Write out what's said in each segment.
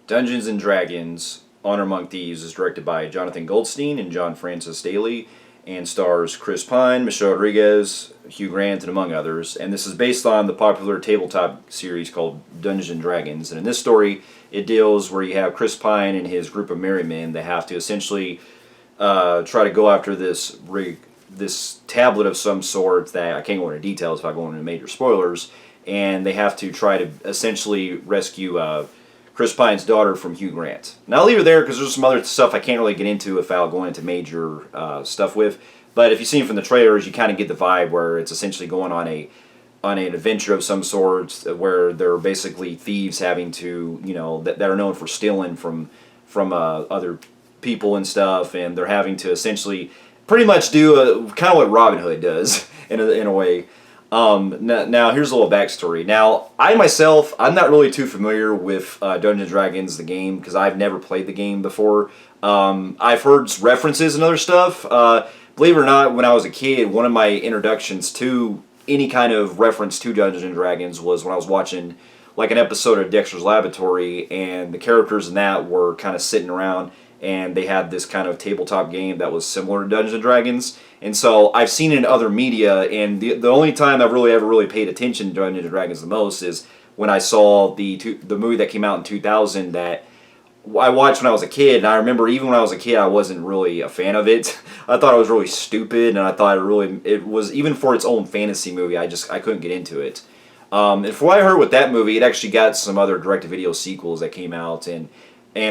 Dungeons and Dragons: Honor Among Thieves is directed by Jonathan Goldstein and John Francis Daly, and stars Chris Pine, Michelle Rodriguez, Hugh Grant, and among others. And this is based on the popular tabletop series called Dungeons and Dragons. And in this story, it deals where you have Chris Pine and his group of merry men that have to essentially try to go after this tablet of some sort that I can't go into details if I go into major spoilers. And they have to try to essentially rescue Chris Pine's daughter from Hugh Grant. Now I'll leave it there because there's some other stuff I can't really get into without going into major stuff with. But if you've seen from the trailers, you kind of get the vibe where it's essentially going on an adventure of some sort where they're basically thieves having to, that are known for stealing from other people and stuff, and they're having to essentially pretty much do kind of what Robin Hood does in a way. Now here's a little backstory. Now, I'm not really too familiar with Dungeons & Dragons, the game, because I've never played the game before. I've heard references and other stuff. Believe it or not, when I was a kid, one of my introductions to any kind of reference to Dungeons & Dragons was when I was watching like an episode of Dexter's Laboratory, and the characters in that were kind of sitting around, and they had this kind of tabletop game that was similar to Dungeons & Dragons. And so I've seen it in other media, and the only time I've ever really paid attention to Dungeons & Dragons the most is when I saw the movie that came out in 2000 that I watched when I was a kid. And I remember even when I was a kid, I wasn't really a fan of it. I thought it was really stupid, and I thought it was, even for its own fantasy movie, I couldn't get into it. And from what I heard with that movie, it actually got some other direct-to-video sequels that came out, and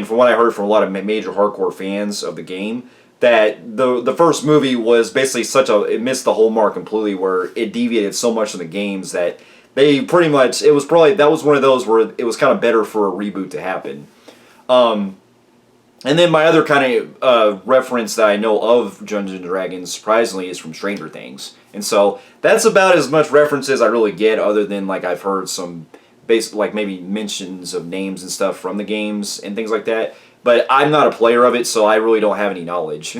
from what I heard from a lot of major hardcore fans of the game, that the first movie was basically it missed the whole mark completely, where it deviated so much from the games that they pretty much, that was one of those where it was kind of better for a reboot to happen. And then my other kind of reference that I know of Dungeons & Dragons, surprisingly, is from Stranger Things. And so that's about as much reference as I really get, other than like I've heard some like maybe mentions of names and stuff from the games and things like that. But I'm not a player of it, so I really don't have any knowledge.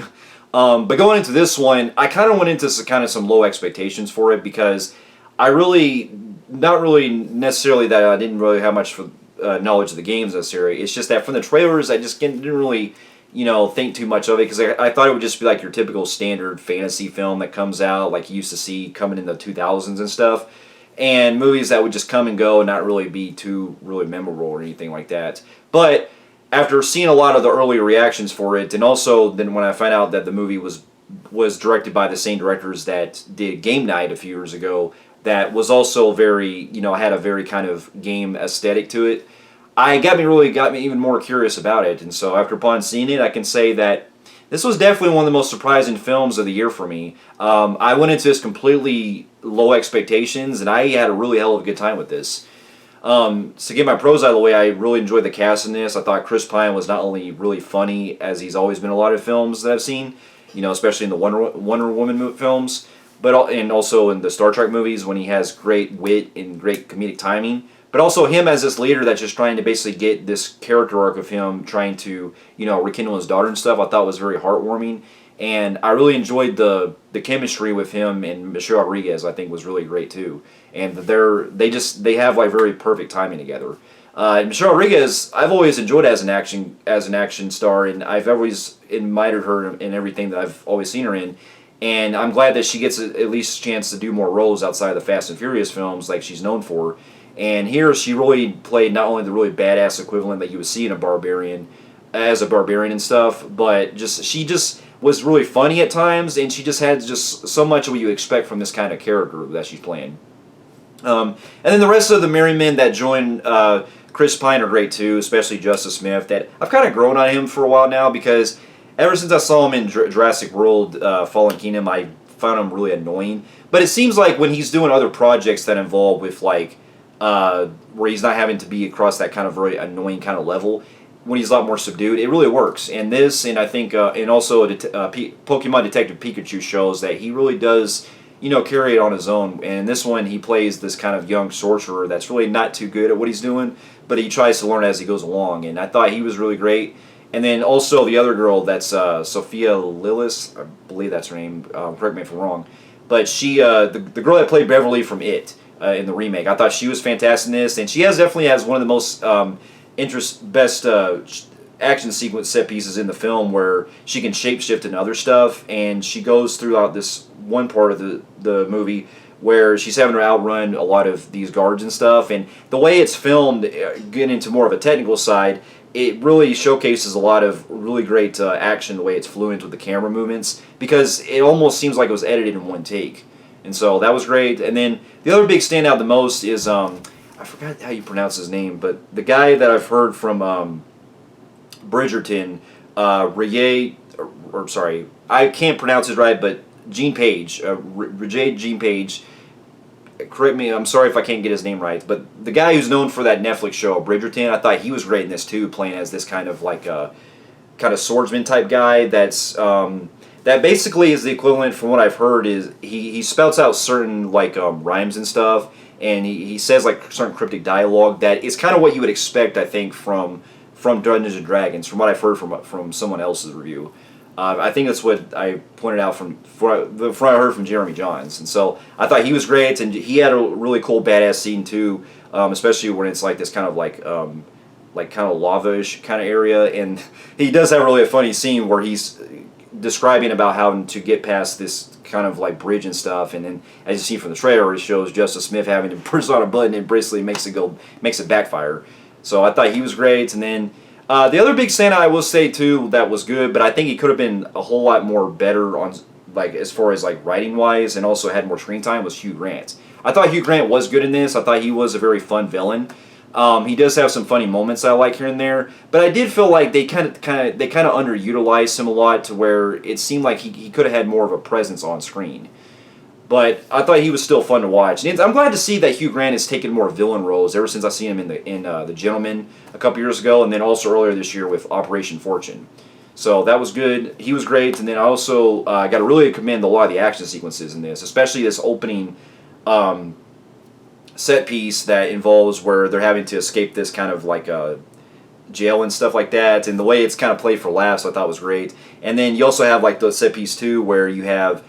But going into this one, I kind of went into some low expectations for it, because not really necessarily that I didn't really have much knowledge of the games necessarily. It's just that from the trailers, I just didn't really, think too much of it, because I thought it would just be like your typical standard fantasy film that comes out like you used to see coming in the 2000s and stuff. And movies that would just come and go and not really be too really memorable or anything like that. But after seeing a lot of the early reactions for it, and also then when I find out that the movie was directed by the same directors that did Game Night a few years ago, that was also very, had a very kind of game aesthetic to it, got me even more curious about it. And so upon seeing it, I can say that this was definitely one of the most surprising films of the year for me. I went into this completely low expectations, and I had a really hell of a good time with this. To get my pros out of the way, I really enjoyed the cast in this. I thought Chris Pine was not only really funny, as he's always been in a lot of films that I've seen, especially in the Wonder Woman films, and also in the Star Trek movies when he has great wit and great comedic timing. But also him as this leader that's just trying to basically get this character arc of him trying to, rekindle his daughter and stuff, I thought was very heartwarming. And I really enjoyed the chemistry with him and Michelle Rodriguez. I think was really great too. And they have like very perfect timing together. Michelle Rodriguez, I've always enjoyed as an action star, and I've always admired her in everything that I've always seen her in. And I'm glad that she gets at least a chance to do more roles outside of the Fast and Furious films like she's known for. And here she really played not only the really badass equivalent that you would see in a barbarian and stuff, but she just was really funny at times, and she just had just so much of what you expect from this kind of character that she's playing. And then the rest of the merry men that join Chris Pine are great too, especially Justice Smith. That I've kind of grown on him for a while now, because ever since I saw him in Jurassic World Fallen Kingdom, I found him really annoying. But it seems like when he's doing other projects that involve with like where he's not having to be across that kind of very annoying kind of level, when he's a lot more subdued, it really works. And this, and I think, and also Pokemon Detective Pikachu shows that he really does, carry it on his own. And in this one, he plays this kind of young sorcerer that's really not too good at what he's doing, but he tries to learn as he goes along. And I thought he was really great. And then also the other girl, that's Sophia Lillis, I believe that's her name. Correct me if I'm wrong, but she, the girl that played Beverly from It in the remake, I thought she was fantastic in this, and she definitely has one of the most best action sequence set pieces in the film where she can shapeshift into other stuff, and she goes throughout this one part of the movie where she's having to outrun a lot of these guards and stuff, and the way it's filmed, getting into more of a technical side, it really showcases a lot of really great action, the way it's fluent with the camera movements, because it almost seems like it was edited in one take. And so that was great. And then the other big standout the most is, I forgot how you pronounce his name, but the guy that I've heard from Bridgerton, sorry, I can't pronounce it right, but Gene Page, Gene Page, correct me, I'm sorry if I can't get his name right, but the guy who's known for that Netflix show, Bridgerton, I thought he was great in this too, playing as this kind of like a kind of swordsman type guy that's, that basically is the equivalent from what I've heard is he spouts out certain like rhymes and stuff, and he says like certain cryptic dialogue that is kind of what you would expect, I think, from Dungeons and Dragons, from what I've heard from someone else's review. I think that's what I pointed out from what I heard from Jeremy Johns, and so I thought he was great, and he had a really cool badass scene too, especially when it's like this kind of like kind of lava-ish kind of area, and he does have really a funny scene where he's describing about how to get past this kind of like bridge and stuff, and then as you see from the trailer, it shows Justice Smith having to press on a button and basically makes it backfire. So I thought he was great, and then. The other big standout I will say too that was good, but I think he could have been a whole lot more better on like as far as like writing wise, and also had more screen time, was Hugh Grant. I thought Hugh Grant was good in this. I thought he was a very fun villain. He does have some funny moments I like here and there, but I did feel like they kind of underutilized him a lot to where it seemed like he could have had more of a presence on screen. But I thought he was still fun to watch. And I'm glad to see that Hugh Grant has taken more villain roles ever since I seen him in The Gentleman a couple years ago, and then also earlier this year with Operation Fortune. So that was good. He was great. And then I also got to really commend a lot of the action sequences in this, especially this opening set piece that involves where they're having to escape this kind of like jail and stuff like that. And the way it's kind of played for laughs I thought was great. And then you also have like the set piece too where you have...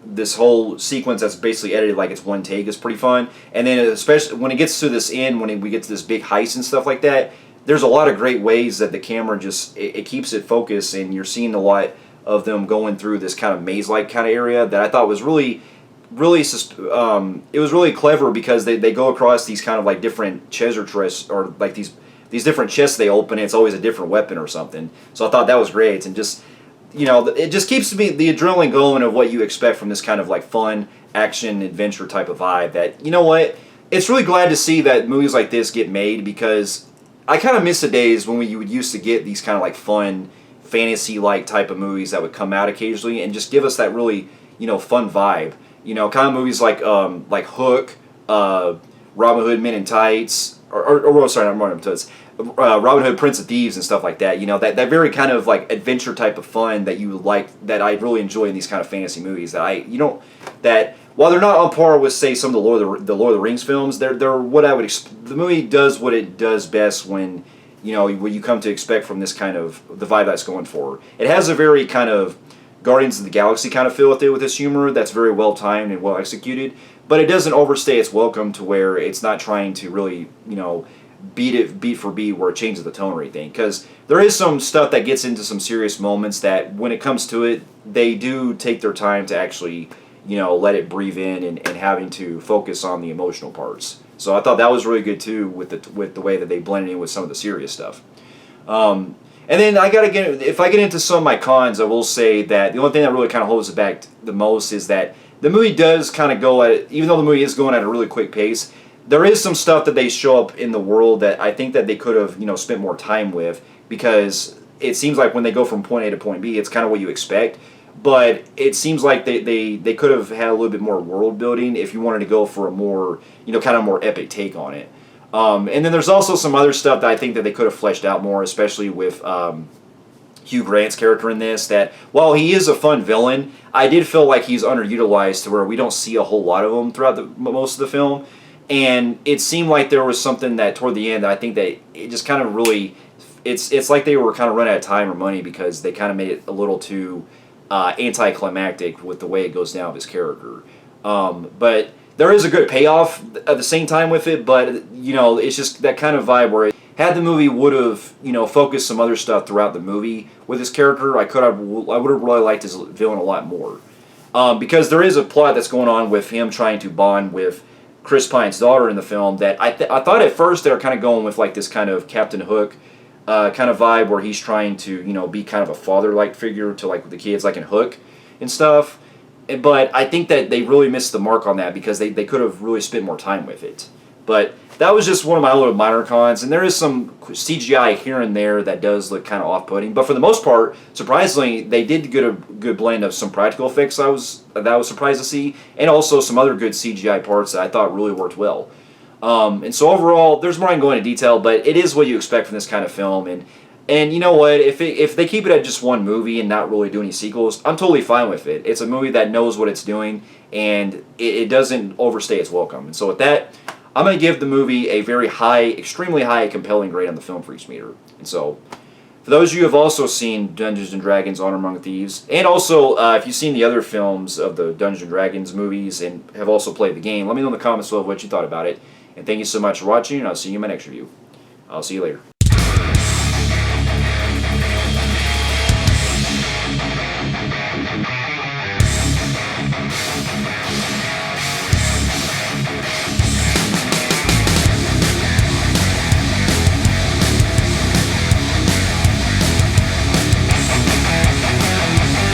this whole sequence that's basically edited like it's one take is pretty fun. And then especially when it gets to this end, when we get to this big heist and stuff like that, there's a lot of great ways that the camera just, it keeps it focused, and you're seeing a lot of them going through this kind of maze-like kind of area that I thought was really, it was really clever, because they go across these kind of like different treasure chests, or like these different chests they open, and it's always a different weapon or something. So I thought that was great, and just... it just keeps the adrenaline going of what you expect from this kind of like fun action adventure type of vibe. That, you know what, it's really glad to see that movies like this get made, because I kind of miss the days when you would used to get these kind of like fun fantasy like type of movies that would come out occasionally and just give us that really fun vibe. Kind of movies like Hook, Robin Hood Men in Tights, or sorry, not Robin Hood Tights. Robin Hood, Prince of Thieves, and stuff like that. That very kind of like adventure type of fun that you like, that I really enjoy in these kind of fantasy movies. That while they're not on par with, say, some of the Lord of the Rings films, they're what I would the movie does what it does best when what you come to expect from this kind of the vibe that's going for. It has a very kind of Guardians of the Galaxy kind of feel with it, with this humor that's very well timed and well executed, but it doesn't overstay its welcome to where it's not trying to really beat it beat for beat where it changes the tone or anything, because there is some stuff that gets into some serious moments that when it comes to it, they do take their time to actually let it breathe in, and having to focus on the emotional parts. So I thought that was really good too, with the way that they blended in with some of the serious stuff. And then if I get into some of my cons, I will say that the only thing that really kind of holds it back the most is that the movie does kind of go at, even though the movie is going at a really quick pace, there is some stuff that they show up in the world that I think that they could have, spent more time with, because it seems like when they go from point A to point B, it's kind of what you expect. But it seems like they could have had a little bit more world building if you wanted to go for a more, kind of more epic take on it. And then there's also some other stuff that I think that they could have fleshed out more, especially with Hugh Grant's character in this, that while he is a fun villain, I did feel like he's underutilized to where we don't see a whole lot of him throughout most of the film. And it seemed like there was something that toward the end, I think that it just kind of really, it's like they were kind of running out of time or money, because they kind of made it a little too anticlimactic with the way it goes down with his character. But there is a good payoff at the same time with it, but you know, it's just that kind of vibe where had the movie would have, you know, focused some other stuff throughout the movie with his character, I would have really liked his villain a lot more. Because there is a plot that's going on with him trying to bond with Chris Pine's daughter in the film that I thought at first they were kind of going with like this kind of Captain Hook kind of vibe where he's trying to, you know, be kind of a father-like figure to like the kids like in Hook and stuff. But I think that they really missed the mark on that because they could have really spent more time with it. But that was just one of my little minor cons, and there is some CGI here and there that does look kind of off-putting. But for the most part, surprisingly, they did get a good blend of some practical effects that I was surprised to see, and also some other good CGI parts that I thought really worked well. And so overall, there's more I can go into detail, but it is what you expect from this kind of film. And you know what? If they keep it at just one movie and not really do any sequels, I'm totally fine with it. It's a movie that knows what it's doing, and it doesn't overstay its welcome. And so with that, I'm going to give the movie a very high, extremely high, compelling grade on the Film Freaks meter. And so, for those of you who have also seen Dungeons & Dragons Honor Among Thieves, and also if you've seen the other films of the Dungeons & Dragons movies and have also played the game, let me know in the comments below what you thought about it. And thank you so much for watching, and I'll see you in my next review. I'll see you later.